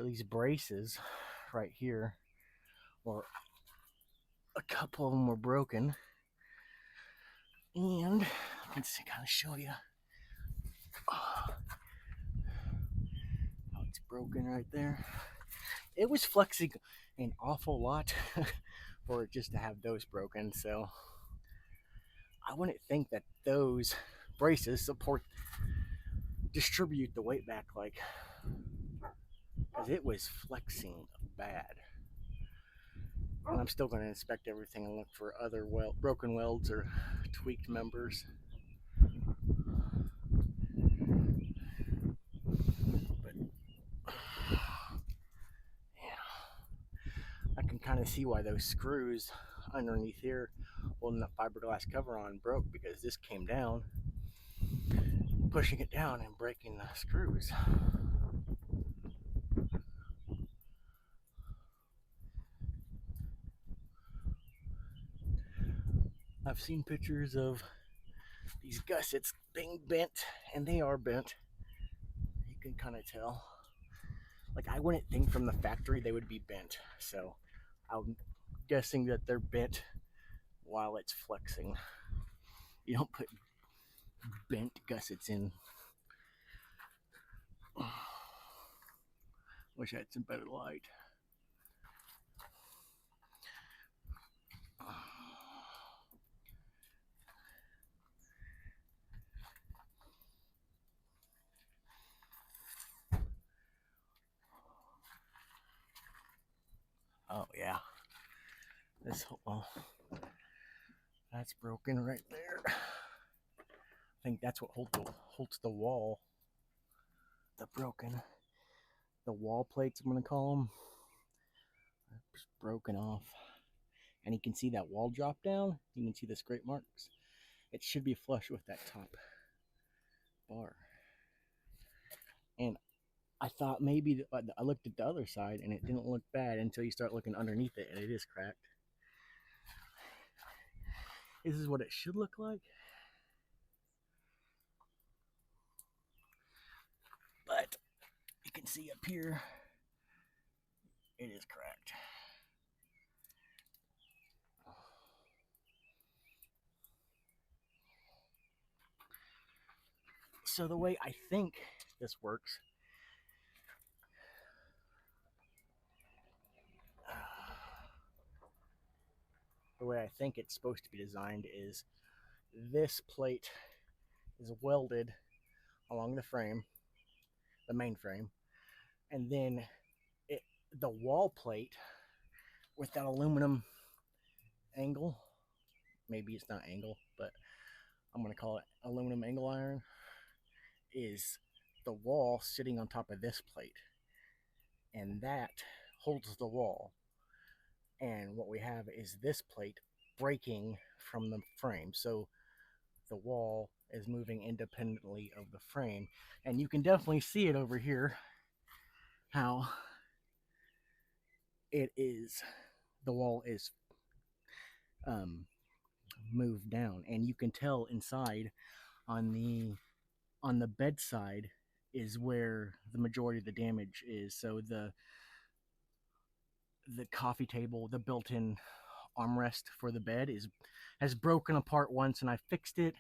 So these braces right here, or a couple of them were broken, and I can kind of show you how it's broken right there. It was flexing an awful lot for it just to have those broken, so I wouldn't think that those braces distribute the weight back, like, because it was flexing bad. And I'm still going to inspect everything and look for other broken welds or tweaked members. But yeah, I can kind of see why those screws underneath here holding the fiberglass cover on broke, because this came down, pushing it down and breaking the screws. I've seen pictures of these gussets being bent, and they are bent. You can kind of tell. Like, I wouldn't think from the factory they would be bent, so I'm guessing that they're bent while it's flexing. You don't put bent gussets in. Wish I had some better light. Oh yeah, this that's broken right there. I think that's what holds the wall. The wall plates, I'm gonna call them, are just broken off. And you can see that wall drop down. You can see the scrape marks. It should be flush with that top bar. And I thought maybe I looked at the other side and it didn't look bad until you start looking underneath it, and it is cracked. This is what it should look like. But you can see up here, it is cracked. So the way I think this works, the way I think it's supposed to be designed is this plate is welded along the frame, the main frame, and then the wall plate with that aluminum angle, maybe it's not angle, but I'm going to call it aluminum angle iron, is the wall sitting on top of this plate, and that holds the wall. And what we have is this plate breaking from the frame, so the wall is moving independently of the frame. And you can definitely see it over here, how the wall is moved down, and you can tell inside on the bedside is where the majority of the damage is. So the coffee table, the built-in armrest for the bed, has broken apart once, and I fixed it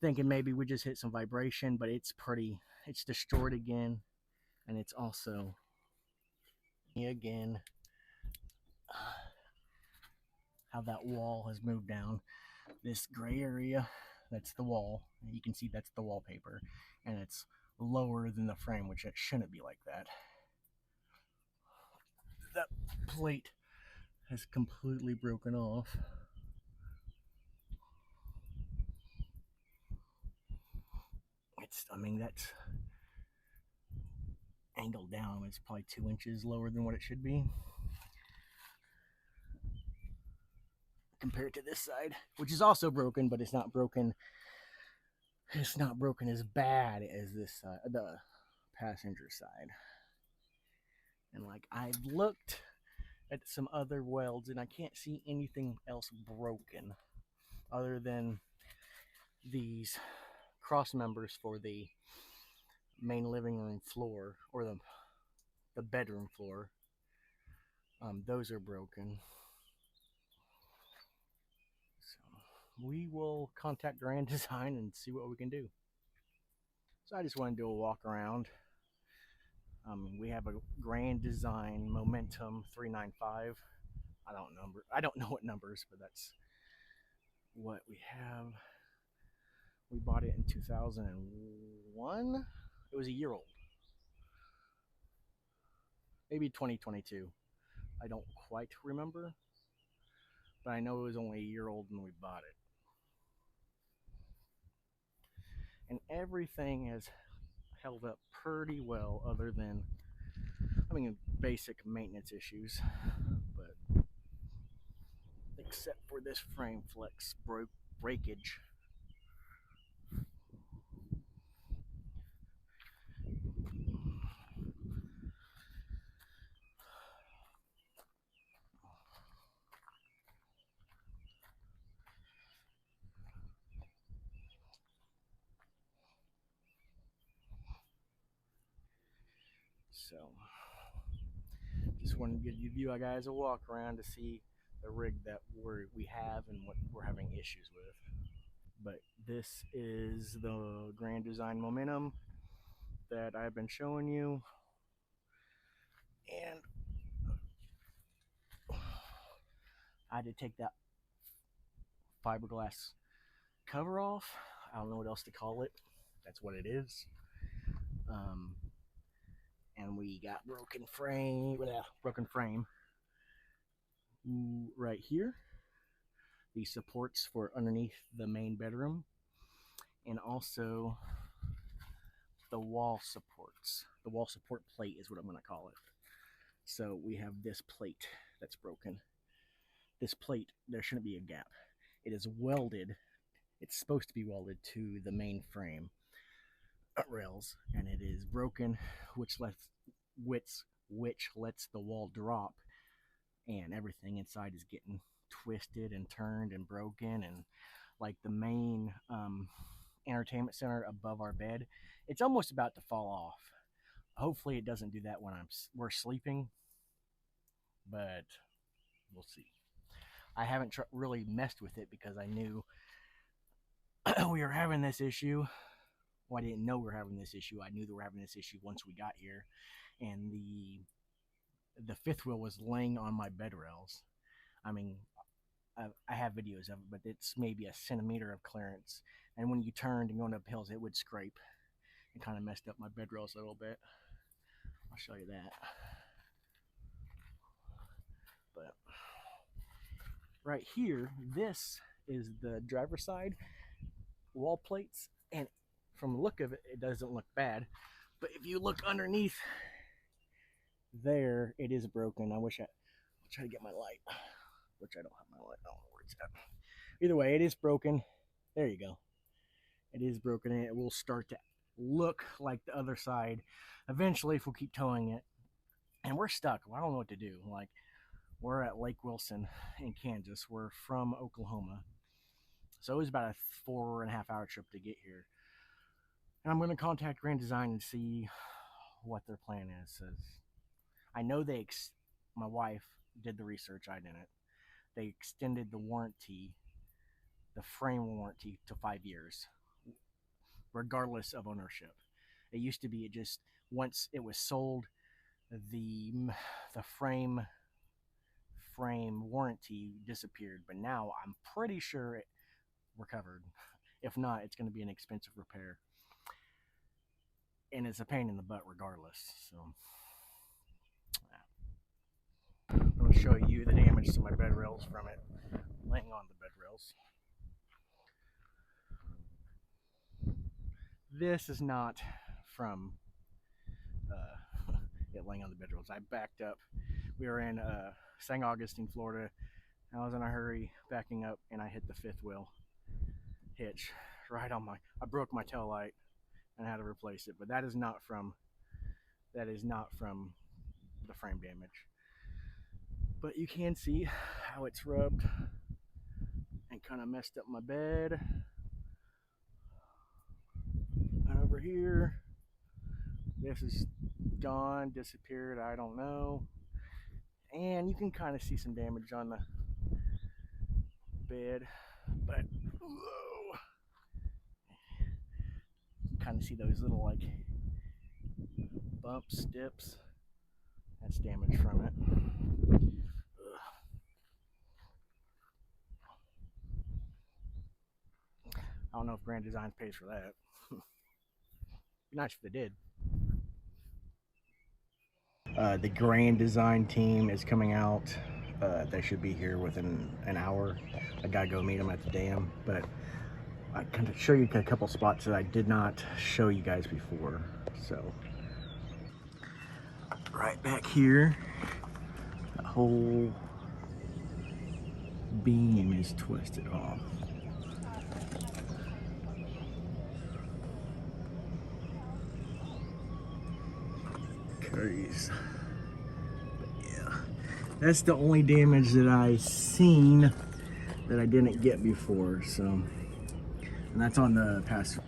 thinking maybe we just hit some vibration, but it's destroyed again. And it's also again how that wall has moved down. This gray area, that's the wall. You can see that's the wallpaper, and it's lower than the frame, which it shouldn't be like that. That plate has completely broken off. That's angled down. It's probably 2 inches lower than what it should be compared to this side, which is also broken, but it's not broken as bad as this side, the passenger side. And like, I've looked at some other welds and I can't see anything else broken other than these cross members for the main living room floor, or the the bedroom floor. Those are broken. So we will contact Grand Design and see what we can do. So I just want to do a walk around. We have a Grand Design Momentum 395. I don't know what numbers, but that's what we have. We bought it in 2001. It was a year old. Maybe 2022. I don't quite remember, but I know it was only a year old when we bought it. And everything has held up pretty well, other than, basic maintenance issues. But except for this frame flex breakage. So just wanted to give you guys a walk around to see the rig that we have and what we're having issues with. But this is the Grand Design Momentum that I've been showing you, and I had to take that fiberglass cover off. I don't know what else to call it. That's what it is. And we got broken frame right here. These supports for underneath the main bedroom, and also the wall supports. The wall support plate is what I'm going to call it. So we have this plate that's broken. This plate, there shouldn't be a gap. It is welded. It's supposed to be welded to the main frame rails, and it is broken, which lets the wall drop, and everything inside is getting twisted and turned and broken. And like the main entertainment center above our bed, it's almost about to fall off. Hopefully, it doesn't do that when we're sleeping, but we'll see. I haven't really messed with it because I knew we were having this issue. Well, I didn't know we were having this issue. I knew they were having this issue once we got here, and the fifth wheel was laying on my bed rails. I mean, I have videos of it, but it's maybe a centimeter of clearance. And when you turned and going up hills, it would scrape. It kind of messed up my bed rails a little bit. I'll show you that. But right here, this is the driver's side wall plates, and from the look of it, it doesn't look bad. But if you look underneath there, it is broken. I'll try to get my light, which I don't have my light. I don't know where it's at. Either way, it is broken. There you go. It is broken, and it will start to look like the other side eventually if we keep towing it. And we're stuck. I don't know what to do. Like, we're at Lake Wilson in Kansas. We're from Oklahoma. So it was about a 4.5 hour trip to get here. And I'm going to contact Grand Design and see what their plan is. I know my wife did the research. I didn't. They extended the warranty, the frame warranty, to 5 years, regardless of ownership. It used to be once it was sold, the frame warranty disappeared. But now I'm pretty sure we're covered. If not, it's going to be an expensive repair, and it's a pain in the butt regardless. So I'm going to show you the damage to my bed rails from it laying on the bed rails. This is not from it laying on the bed rails. I backed up. We were in St. Augustine, Florida. I was in a hurry backing up, and I hit the fifth wheel hitch right on I broke my tail light and I had to replace it. But that is not from the frame damage. But you can see how it's rubbed and kind of messed up my bed. And over here, this is gone, disappeared, I don't know. And you can kind of see some damage on the bed, but whoa, you can kind of see those little like bumps, dips. That's damage from it. I don't know if Grand Design pays for that. Be nice if they did. The Grand Design team is coming out. They should be here within an hour. I gotta go meet them at the dam, but I can show you a couple spots that I did not show you guys before. So, right back here, the whole beam is twisted off. Curries. Yeah, that's the only damage that I seen that I didn't get before. So, and that's on the past.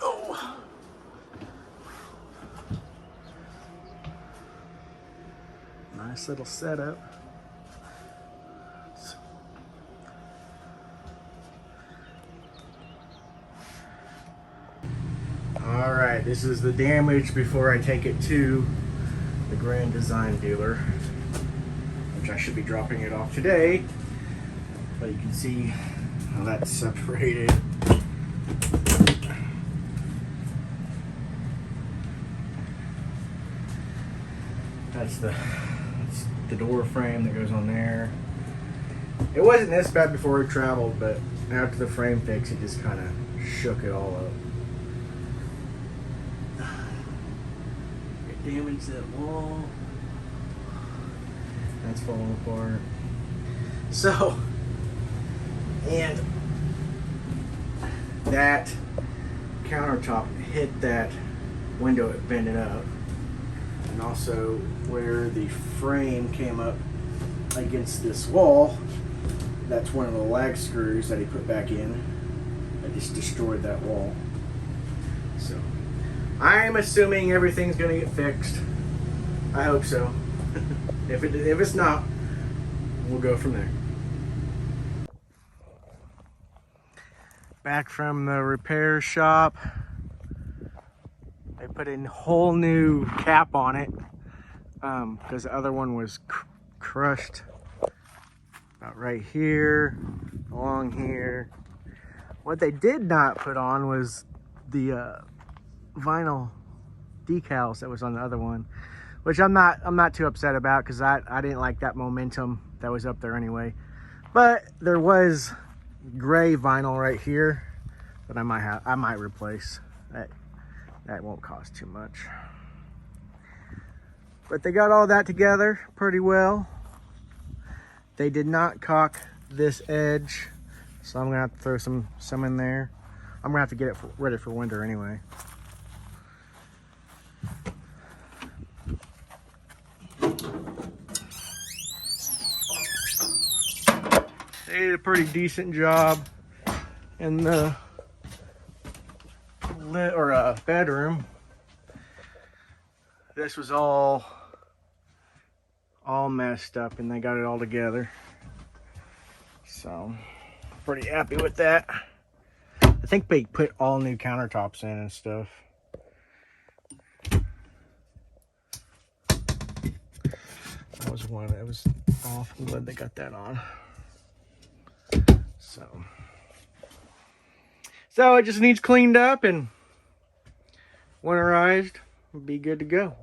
Oh. Nice little setup. All right, this is the damage before I take it to the Grand Design dealer, which I should be dropping it off today. But you can see how that's separated. That's the door frame that goes on there. It wasn't this bad before we traveled, but after the frame fix, it just kind of shook it all up. It damaged that wall. That's falling apart. So, and that countertop hit that window, it bended up. And also where the frame came up against this wall, that's one of the lag screws that he put back in. I just destroyed that wall. So I'm assuming everything's gonna get fixed. I hope so. If it's not, we'll go from there. Back from the repair shop. They put a whole new cap on it because the other one was crushed about right here, along here. What they did not put on was the vinyl decals that was on the other one, which I'm not too upset about because I didn't like that momentum that was up there anyway. But there was gray vinyl right here that I might replace. That won't cost too much. But they got all that together pretty well. They did not caulk this edge, so I'm gonna have to throw some in there. I'm gonna have to get it ready for winter anyway. They did a pretty decent job in the bedroom. This was all messed up, and they got it all together. So, pretty happy with that. I think they put all new countertops in and stuff. That was one that was off. I'm glad they got that on. So it just needs cleaned up and winterized. Be good to go.